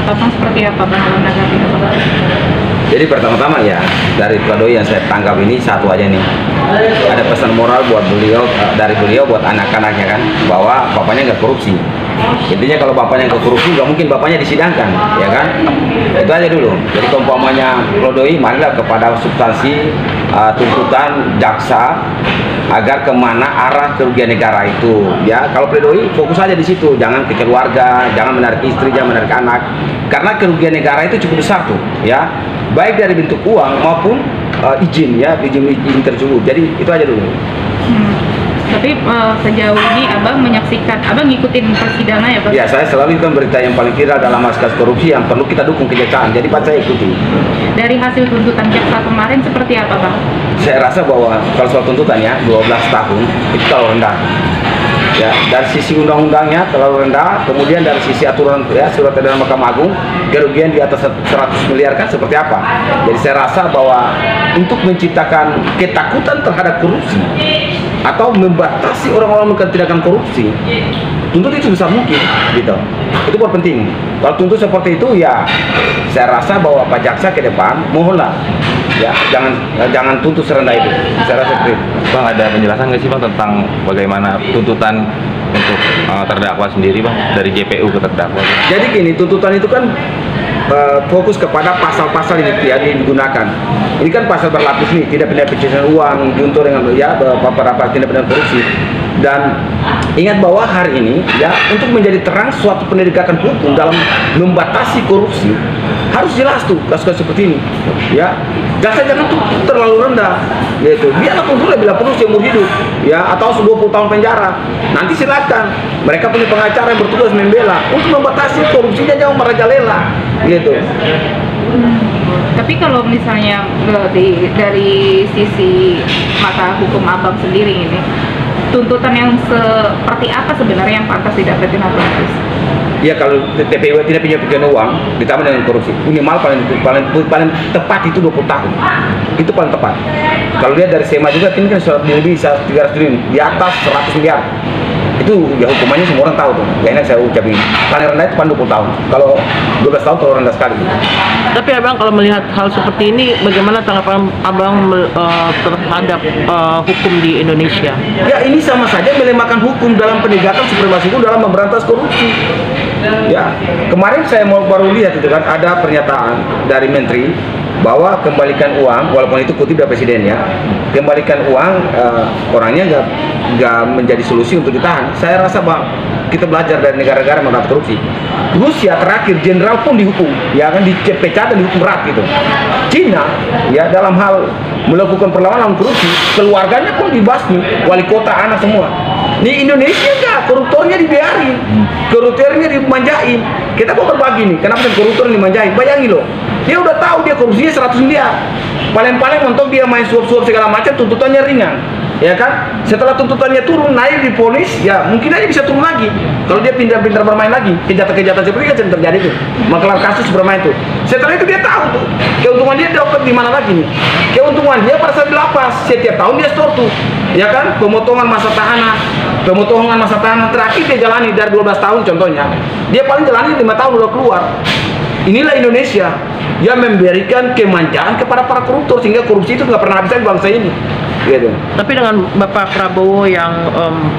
menurut Abang seperti apa Bang menanggapi itu? Jadi pertama-tama ya, dari pledoi yang saya tangkap ini satu aja nih, ada pesan moral buat beliau, dari beliau buat anak-anaknya kan, bahwa bapaknya nggak korupsi. Intinya kalau bapaknya nggak korupsi, nggak mungkin bapaknya disidangkan, ya kan? Itu aja dulu. Jadi umpamanya pledoi, marilah kepada substansi tuntutan jaksa agar kemana arah kerugian negara itu. Ya, kalau pledoi fokus aja di situ, jangan ke keluarga, jangan menarik istri, jangan menarik anak, karena kerugian negara itu cukup besar tuh, ya. Baik dari bentuk uang maupun izin tersebut. Jadi itu aja dulu. Tapi sejauh ini Abang menyaksikan, Abang ngikutin persidangan ya Bang? Ya, saya selalu itu berita yang paling viral dalam kasus korupsi yang perlu kita dukung kejaksaan. Jadi Pak, saya ikuti. Dari hasil tuntutan jaksa kemarin seperti apa Bang? Saya rasa bahwa kalau soal tuntutan ya 12 tahun itu terlalu rendah. Ya, dari sisi undang-undangnya terlalu rendah, kemudian dari sisi aturan ya surat edaran Mahkamah Agung kerugian di atas 100 miliar kan seperti apa. Jadi saya rasa bahwa untuk menciptakan ketakutan terhadap korupsi atau membatasi orang-orang melakukan tindakan korupsi, tuntut itu bisa mungkin gitu. Itu penting. Kalau tuntut seperti itu ya saya rasa bahwa Pak Jaksa ke depan mohonlah ya jangan tuntut serendah itu. Saya rasa seperti itu. Bang, ada penjelasan nggak sih Bang tentang bagaimana tuntutan untuk terdakwa sendiri Bang, dari JPU ke terdakwa? Jadi gini, tuntutan itu kan fokus kepada pasal-pasal yang digunakan. Ini kan pasal berlapis nih, tidak pidana pencucian uang, junto dengan ya beberapa tindak pidana korupsi. Dan ingat bahwa hari ini ya untuk menjadi terang suatu penegakan hukum dalam membatasi korupsi harus jelas tuh kasus-kasus seperti ini. Ya, jaksa jangan tuh terlalu rendah, gitu. Biarlah tuntutlah bila perlu seumur hidup, ya atau 20 tahun penjara. Nanti silakan. Mereka punya pengacara yang bertugas membela untuk membatasi korupsinya, jangan merajalela, gitu. Tapi kalau misalnya dari sisi mata hukum Abang sendiri ini, tuntutan yang seperti apa sebenarnya yang pantas didapetin Abang? Ya kalau TPU tidak punya pencucian uang ditambah dengan korupsi, minimal paling tepat itu 20 tahun. Itu paling tepat. Kalau lihat dari SEMA juga ini kan lebih 300 triliun, di atas 100 miliar. Itu ya hukumannya semua orang tahu tuh. Gak enak saya ucapin. Paling rendah itu paling 20 tahun. Kalau 12 tahun terlalu rendah sekali. Tapi Abang kalau melihat hal seperti ini, bagaimana tanggapan Abang terhadap hukum di Indonesia? Ya ini sama saja melemahkan hukum dalam penegakan supremasi hukum dalam memberantas korupsi. Ya, kemarin saya baru lihat itu kan ada pernyataan dari Menteri bahwa kembalikan uang, walaupun itu kutip dari Presiden ya, kembalikan uang orangnya nggak menjadi solusi untuk ditahan. Saya rasa bang, kita belajar dari negara-negara memberantas korupsi. Rusia terakhir jenderal pun dihukum, ya kan dipecat dan dihukum berat gitu. Cina ya dalam hal melakukan perlawanan korupsi, keluarganya pun dibasmi, wali kota, anak semua. Di Indonesia enggak, koruptornya dibiarin, koruptornya dimanjain. Kita kok berbagi nih, kenapa koruptor dimanjain? Bayangin loh, dia udah tahu dia korupsinya 100 miliar. Paling-paling untuk dia main suap-suap segala macam, tuntutannya ringan. Ya kan? Setelah tuntutannya turun, naik di polis, ya mungkin aja bisa turun lagi. Kalau dia pintar-pintar bermain lagi, kejahatan-kejahatan seperti itu kan terjadi tuh. Maklar kasus bermain tuh. Setelah itu dia tahu tuh, keuntungan dia dapat di mana lagi nih. Keuntungan dia pada saat di lapas, setiap tahun dia store tuh. Ya kan? Pemotongan masa tahanan terakhir dia jalani dari 12 tahun contohnya. Dia paling jalani 5 tahun udah keluar. Inilah Indonesia yang memberikan kemanjaan kepada para koruptor sehingga korupsi itu nggak pernah habis di bangsa ini. Gitu. Tapi dengan Bapak Prabowo yang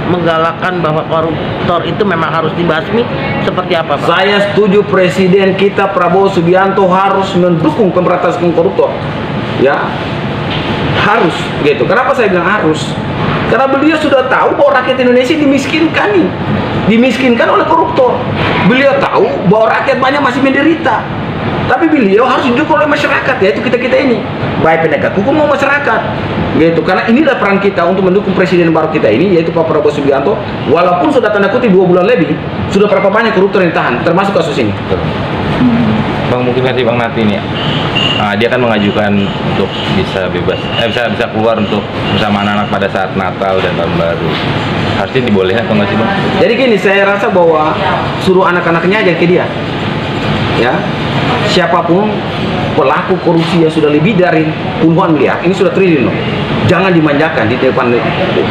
menggalakkan bahwa koruptor itu memang harus dibasmi, seperti apa Pak? Saya setuju Presiden kita Prabowo Subianto harus mendukung pemberantasan koruptor. Ya, harus gitu. Kenapa saya bilang harus? Karena beliau sudah tahu bahwa rakyat Indonesia dimiskinkan oleh koruptor. Beliau tahu bahwa rakyat banyak masih menderita. Tapi beliau harus didukung oleh masyarakat, yaitu kita ini, baik penegak hukum maupun masyarakat, gitu. Karena inilah peran kita untuk mendukung presiden baru kita ini, yaitu Pak Prabowo Subianto. Walaupun sudah tanda kutip 2 bulan lebih, sudah berapa banyak koruptor yang ditahan, termasuk kasus ini. Bang, mungkin kasih Bang Nati nih, dia kan mengajukan untuk bisa bebas, bisa keluar untuk bersama anak-anak pada saat Natal dan Tahun Baru. Harusnya dibolehkan atau nggak sih Bang? Jadi gini, saya rasa bahwa suruh anak-anaknya aja ke dia, ya. Siapapun pelaku korupsi yang sudah lebih dari puluhan miliar, ini sudah triliun loh. Jangan dimanjakan di depan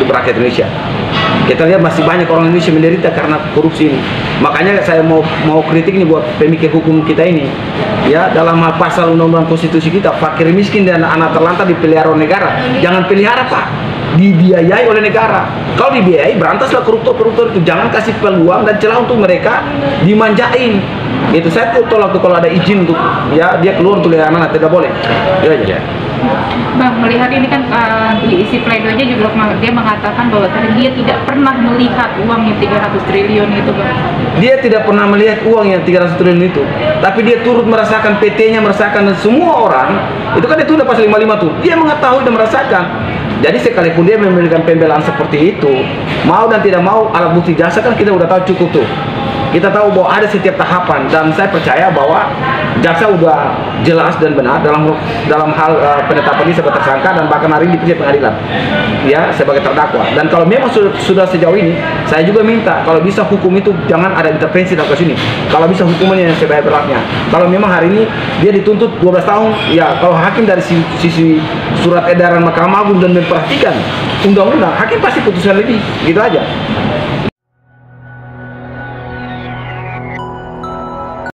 rakyat Indonesia. Kita lihat masih banyak orang Indonesia menderita karena korupsi ini. Makanya saya mau kritik nih buat pemikir hukum kita ini. Ya, dalam hal pasal undang-undang konstitusi kita, fakir miskin dan anak terlantar dipelihara oleh negara. Jangan pelihara, Pak. Dibiayai oleh negara. Kalau dibiayai, berantaslah koruptor-koruptor itu. Jangan kasih peluang dan celah untuk mereka dimanjain. Itu saya tolak tuh kalau ada izin untuk ya dia keluar untuk lihat anak, tidak boleh. Itu aja. Bang, melihat ini kan di isi pledoi juga dia mengatakan bahwa dia tidak pernah melihat uang yang 300 triliun itu, Bang. Dia tidak pernah melihat uang yang 300 triliun itu, tapi dia turut merasakan PT-nya, merasakan, dan semua orang itu kan itu udah pasal 55 tuh. Dia mengetahui dan merasakan. Jadi sekalipun dia memberikan pembelaan seperti itu, mau dan tidak mau alat bukti jasa kan kita udah tahu cukup tuh. Kita tahu bahwa ada setiap tahapan, dan saya percaya bahwa jaksa udah jelas dan benar dalam hal penetapan ini sebagai tersangka, dan bahkan hari ini di pengadilan ya sebagai terdakwa. Dan kalau memang sudah sejauh ini, saya juga minta kalau bisa hukum itu jangan ada intervensi dalam kasus ini. Kalau bisa hukumannya yang sebaik-baiknya. Kalau memang hari ini dia dituntut 12 tahun, ya kalau hakim dari sisi surat edaran Mahkamah Agung dan memperhatikan undang-undang, hakim pasti putuskan lebih, gitu aja.